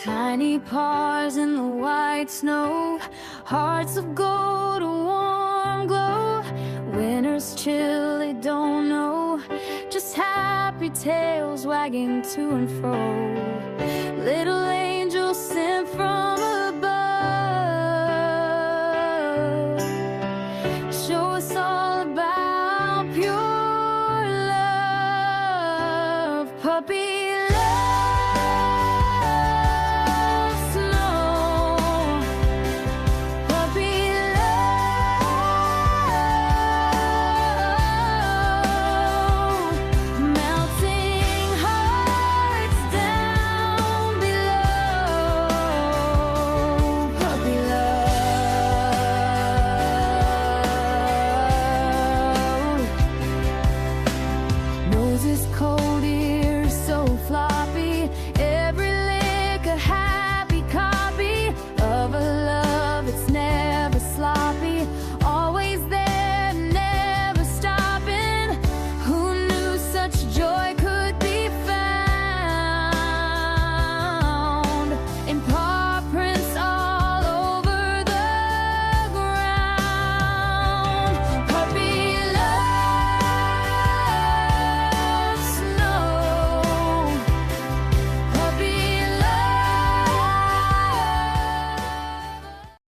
Tiny paws in the white snow, hearts of gold, a warm glow. Winter's chill, they don't know, just happy tails wagging to and fro. Little angels sent from above, show us all about pure love. Puppies